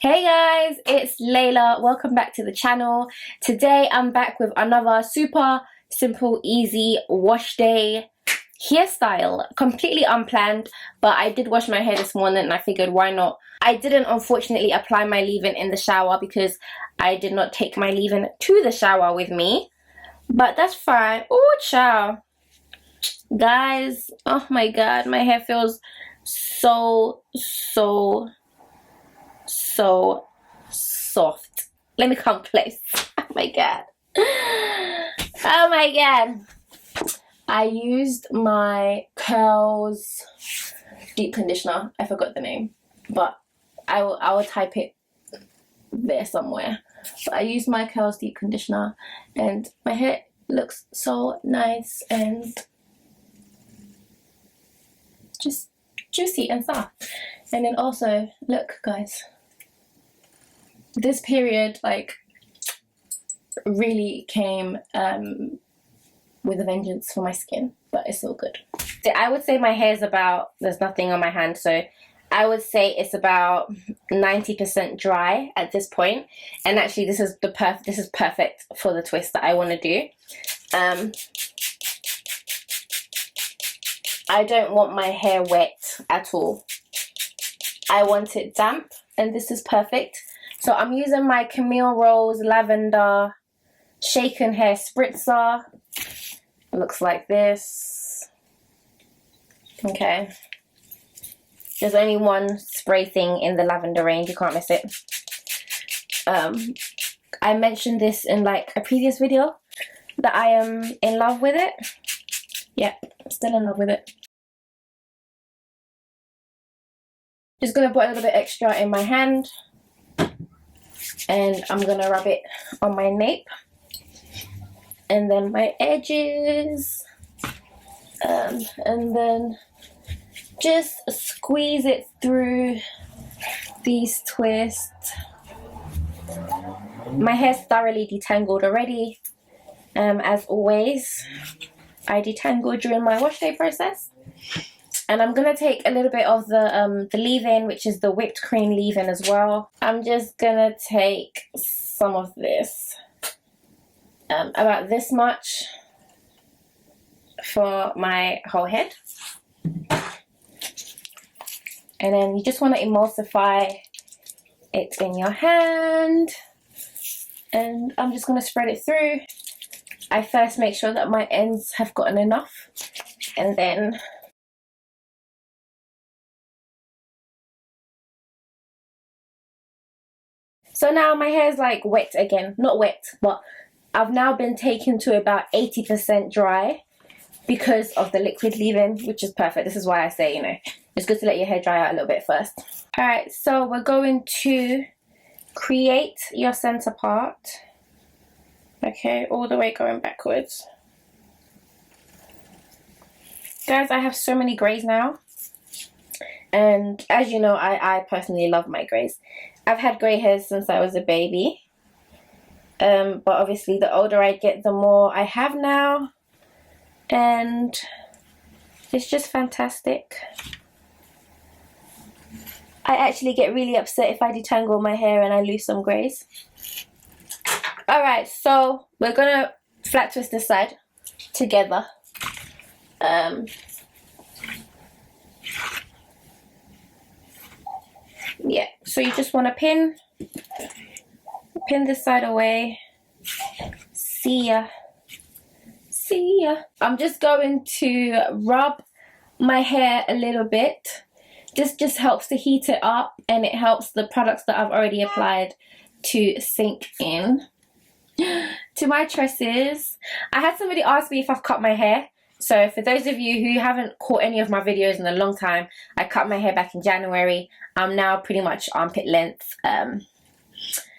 Hey guys, it's Layla. Welcome back to the channel. Today I'm back with another super simple, easy wash day hairstyle. Completely unplanned, but I did wash my hair this morning and I figured why not. I didn't unfortunately apply my leave-in in the shower because I did not take my leave-in to the shower with me, but that's fine. Oh ciao. Guys, oh my god, my hair feels so soft. Let me come close. Oh my god. Oh my god. I used my Curls deep conditioner. I forgot the name, but I will type it there somewhere. But I used my Curls deep conditioner and my hair looks so nice and just juicy and soft. And then also, look guys, this period like really came with a vengeance for my skin, but it's all good. I would say my hair is about, there's nothing on my hand, so I would say it's about 90% dry at this point. And actually this is perfect for the twist that I want to do. I don't want my hair wet at all. I want it damp, and this is perfect. So I'm using my Camille Rose Lavender Shaken Hair Spritzer. It looks like this. Okay. There's only one spray thing in the lavender range, you can't miss it. I mentioned this in like a previous video that I am in love with it. Yeah, I'm still in love with it. Just gonna put a little bit extra in my hand and I'm gonna rub it on my nape and then my edges, and then just squeeze it through these twists. My hair's thoroughly detangled already. As always, I detangle during my wash day process. And I'm gonna take a little bit of the leave-in, which is the whipped cream leave-in as well. I'm just gonna take some of this, about this much for my whole head. And then you just want to emulsify it in your hand. And I'm just gonna spread it through. I first make sure that my ends have gotten enough, and then so now my hair is like wet again. Not wet, but I've now been taken to about 80% dry because of the liquid leave-in, which is perfect. This is why I say, you know, it's good to let your hair dry out a little bit first. Alright, so we're going to create your center part. Okay, all the way going backwards. Guys, I have so many grays now. And as you know, I personally love my grays. I've had grey hairs since I was a baby, but obviously the older I get, the more I have now, and it's just fantastic. I actually get really upset if I detangle my hair and I lose some greys. Alright, so we're gonna flat twist this side together. Yeah, so you just want to pin this side away. See ya. I'm just going to rub my hair a little bit. This just helps to heat it up, and it helps the products that I've already applied to sink in to my tresses. I had somebody ask me if I've cut my hair. So for those of you who haven't caught any of my videos in a long time, I cut my hair back in January. I'm now pretty much armpit length.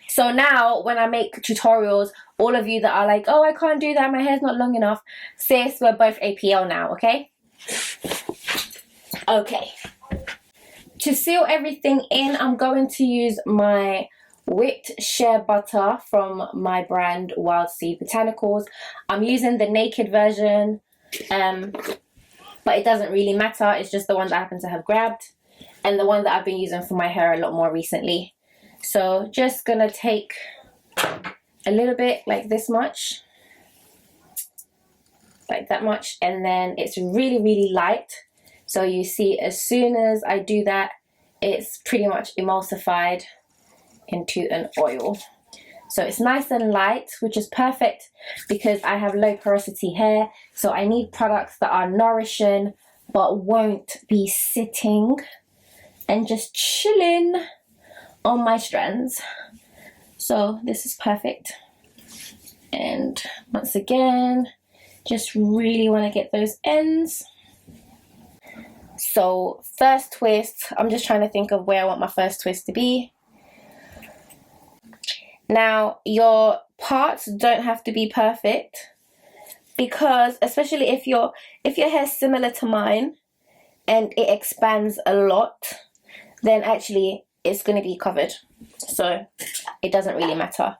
So now when I make tutorials, all of you that are like, oh, I can't do that, my hair's not long enough, sis, we're both APL now, okay? Okay. To seal everything in, I'm going to use my whipped shea butter from my brand Wild Seed Botanicals. I'm using the naked version. But it doesn't really matter, it's just the one that I happen to have grabbed and the one that I've been using for my hair a lot more recently. So just gonna take a little bit, like this much, like that much, and then it's really, really light. So you see, as soon as I do that, it's pretty much emulsified into an oil. So it's nice and light, which is perfect because I have low porosity hair. So I need products that are nourishing but won't be sitting and just chilling on my strands. So this is perfect. And once again, just really want to get those ends. So first twist, I'm just trying to think of where I want my first twist to be. Now, your parts don't have to be perfect, because especially if your hair is similar to mine and it expands a lot, then actually it's going to be covered. So it doesn't really matter.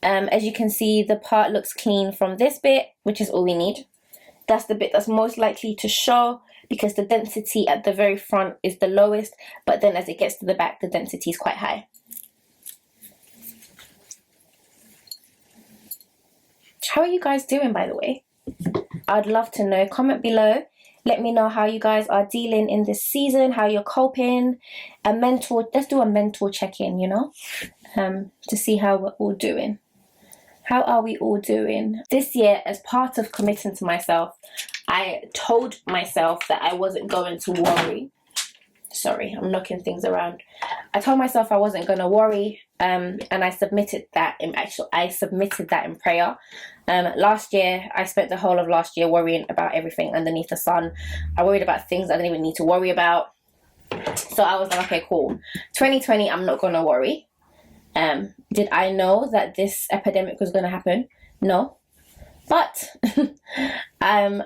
As you can see, the part looks clean from this bit, which is all we need. That's the bit that's most likely to show because the density at the very front is the lowest, but then as it gets to the back, the density is quite high. How are you guys doing, by the way? I'd love to know. Comment below. Let me know how you guys are dealing in this season, how you're coping. Let's do a mental check-in, you know, to see how we're all doing. How are we all doing? This year, as part of committing to myself, I told myself that I wasn't going to worry. Sorry, I'm knocking things around. I told myself I wasn't going to worry, and I submitted that in prayer. Last year, I spent the whole of last year worrying about everything underneath the sun. I worried about things I didn't even need to worry about. So I was like, okay, cool. 2020, I'm not going to worry. Did I know that this epidemic was going to happen? No. But I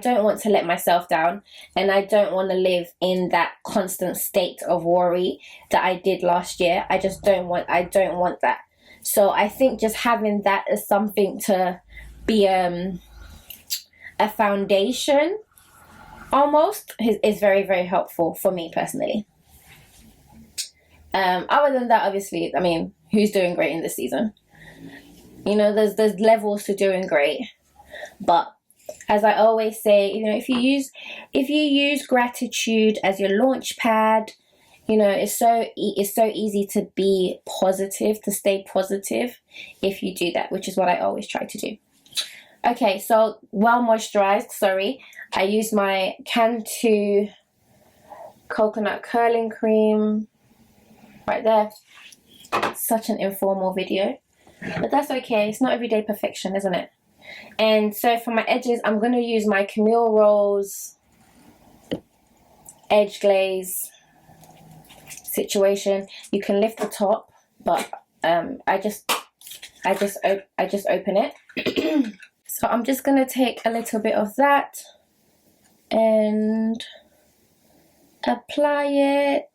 don't want to let myself down, and I don't want to live in that constant state of worry that I did last year. I don't want that. So I think just having that as something to be a foundation almost is very, very helpful for me personally. Other than that, obviously, I mean, who's doing great in this season? You know, there's levels to doing great, but as I always say, you know, if you use gratitude as your launch pad, you know, it's so easy to be positive, to stay positive if you do that, which is what I always try to do. Okay, so well moisturized. Sorry, I used my Canon coconut curling cream right there. Such an informal video. But that's okay, it's not everyday perfection, isn't it? And so for my edges, I'm going to use my Camille Rose edge glaze situation. You can lift the top, but I just open it. So I'm just going to take a little bit of that and apply it.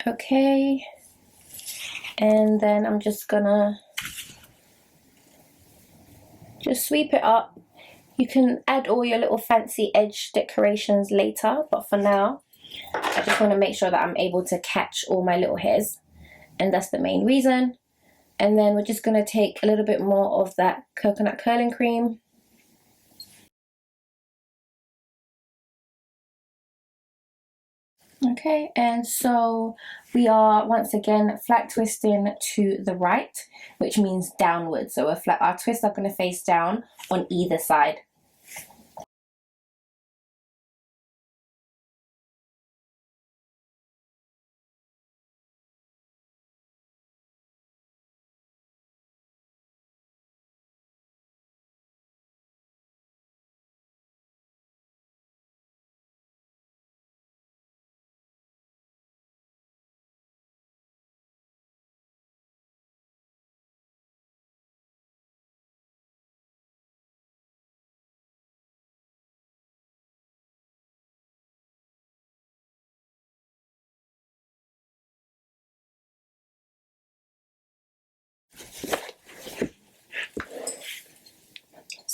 Okay, and then I'm just gonna sweep it up. You can add all your little fancy edge decorations later, but for now I just want to make sure that I'm able to catch all my little hairs, and that's the main reason. And then we're just going to take a little bit more of that coconut curling cream. Okay, and so we are once again flat twisting to the right, which means downwards. So our twists are going to face down on either side.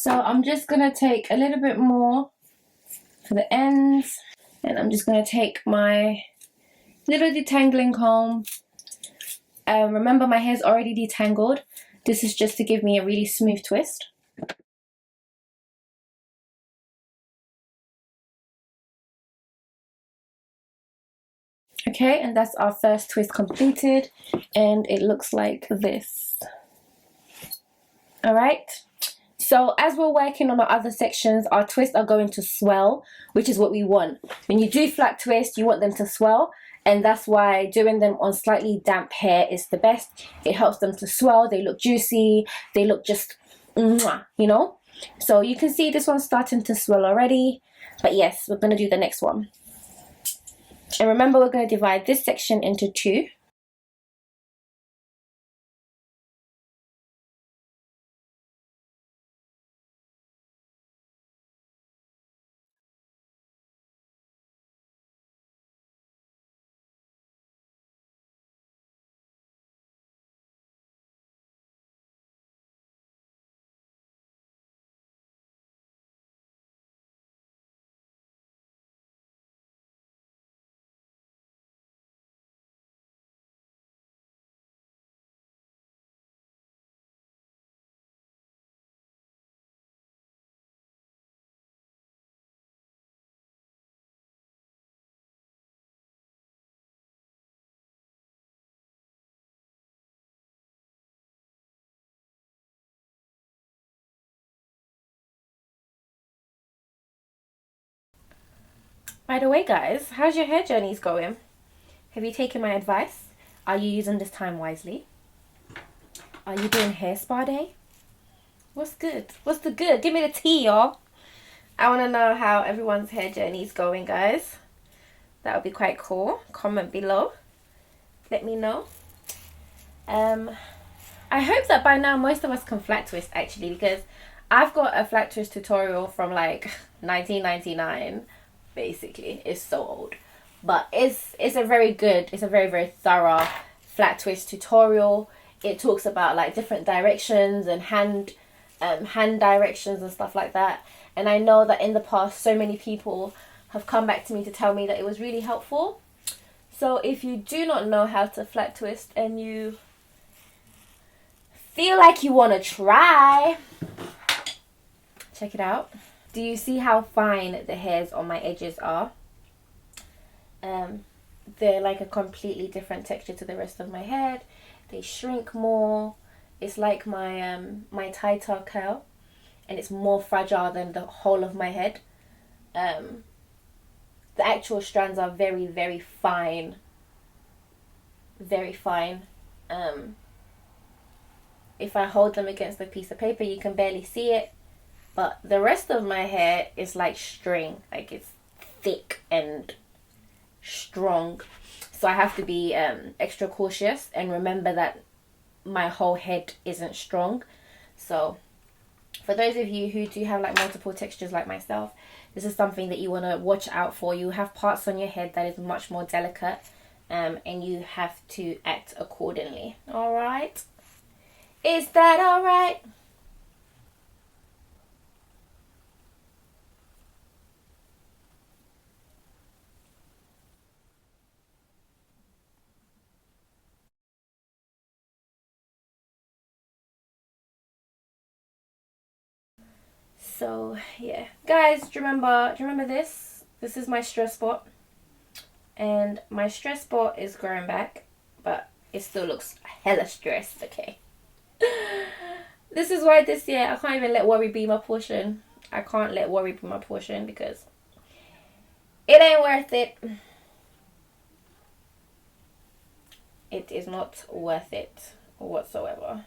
So I'm just going to take a little bit more for the ends, and I'm just going to take my little detangling comb. Remember, my hair's already detangled. This is just to give me a really smooth twist. Okay, and that's our first twist completed, and it looks like this. All right. So as we're working on the other sections, our twists are going to swell, which is what we want. When you do flat twist, you want them to swell, and that's why doing them on slightly damp hair is the best. It helps them to swell, they look juicy, they look just, mwah, you know? So you can see this one's starting to swell already, but yes, we're gonna do the next one. And remember, we're gonna divide this section into two. By the way, guys, how's your hair journeys going? Have you taken my advice? Are you using this time wisely? Are you doing hair spa day? What's good? What's the good? Give me the tea, y'all. I want to know how everyone's hair journey is going, guys. That would be quite cool. Comment below. Let me know. I hope that by now most of us can flat twist, actually, because I've got a flat twist tutorial from like 1999. Basically, it's so old, but it's a very good, it's a very thorough flat twist tutorial. It talks about like different directions and hand directions and stuff like that. And I know that in the past, so many people have come back to me to tell me that it was really helpful. So if you do not know how to flat twist and you feel like you want to try, check it out. Do you see how fine the hairs on my edges are? They're like a completely different texture to the rest of my head. They shrink more. It's like my my tighter curl, and it's more fragile than the whole of my head. The actual strands are very fine. Very fine. If I hold them against a piece of paper, you can barely see it. But the rest of my hair is like string. Like, it's thick and strong. So I have to be extra cautious and remember that my whole head isn't strong. So for those of you who do have like multiple textures like myself, this is something that you want to watch out for. You have parts on your head that is much more delicate, and you have to act accordingly. All right? Is that all right? So yeah, guys, do you remember this? This is my stress spot, and my stress spot is growing back, but it still looks hella stressed. Okay. This is why this year I can't even let worry be my portion. I can't let worry be my portion because it ain't worth it. It is not worth it whatsoever.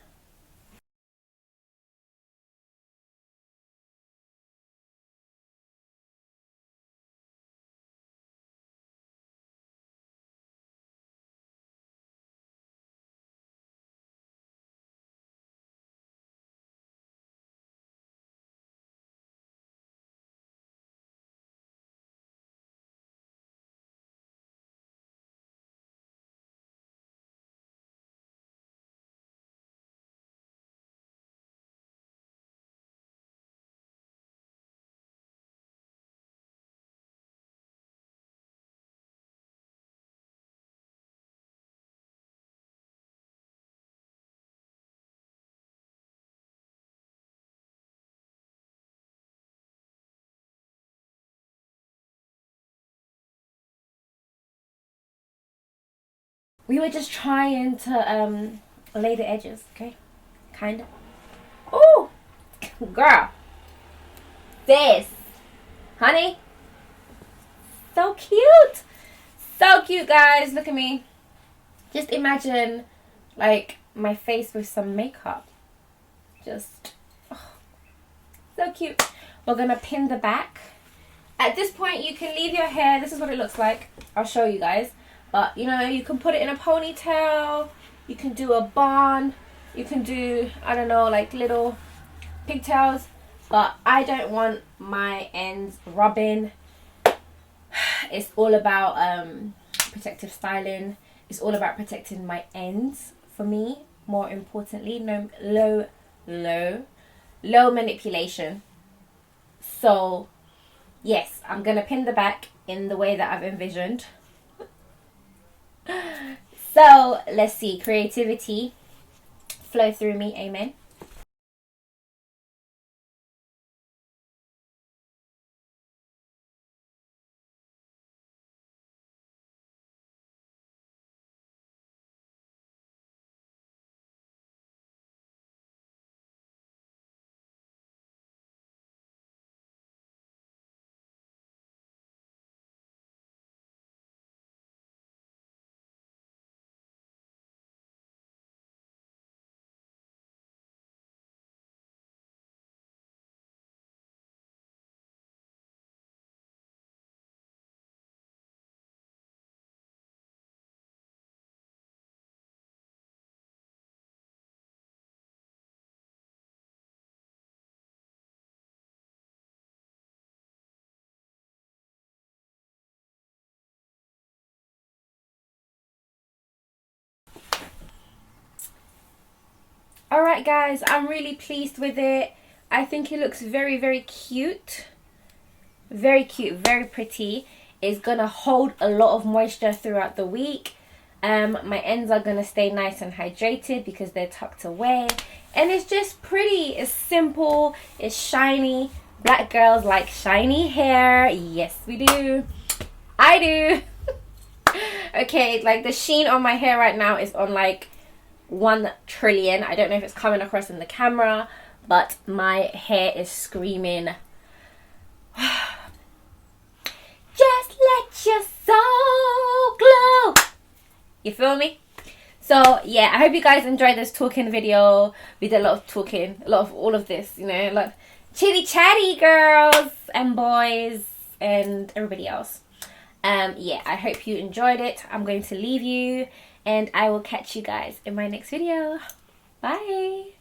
we were just trying to lay the edges, okay? Kind of. Oh, girl. This. Honey. So cute. So cute, guys. Look at me. Just imagine, like, my face with some makeup. Just, oh, so cute. We're going to pin the back. At this point, you can leave your hair. This is what it looks like. I'll show you guys. But, you know, you can put it in a ponytail. You can do a bun. You can do, I don't know, like little pigtails. But I don't want my ends rubbing. It's all about protective styling. It's all about protecting my ends for me. More importantly, no low manipulation. So yes, I'm gonna pin the back in the way that I've envisioned. So let's see, creativity flow through me, amen. Alright guys, I'm really pleased with it. I think it looks very, very cute. Very cute, very pretty. It's gonna hold a lot of moisture throughout the week. My ends are gonna stay nice and hydrated because they're tucked away. And it's just pretty, it's simple, it's shiny. Black girls like shiny hair. Yes, we do. I do. Okay, like the sheen on my hair right now is on like 1 trillion. I don't know if it's coming across in the camera, but my hair is screaming. Just let your soul glow. You feel me? So yeah, I hope you guys enjoyed this talking video. We did a lot of talking, a lot of all of this, you know, like chitty chatty girls and boys and everybody else. Yeah, I hope you enjoyed it. I'm going to leave you and I will catch you guys in my next video. Bye.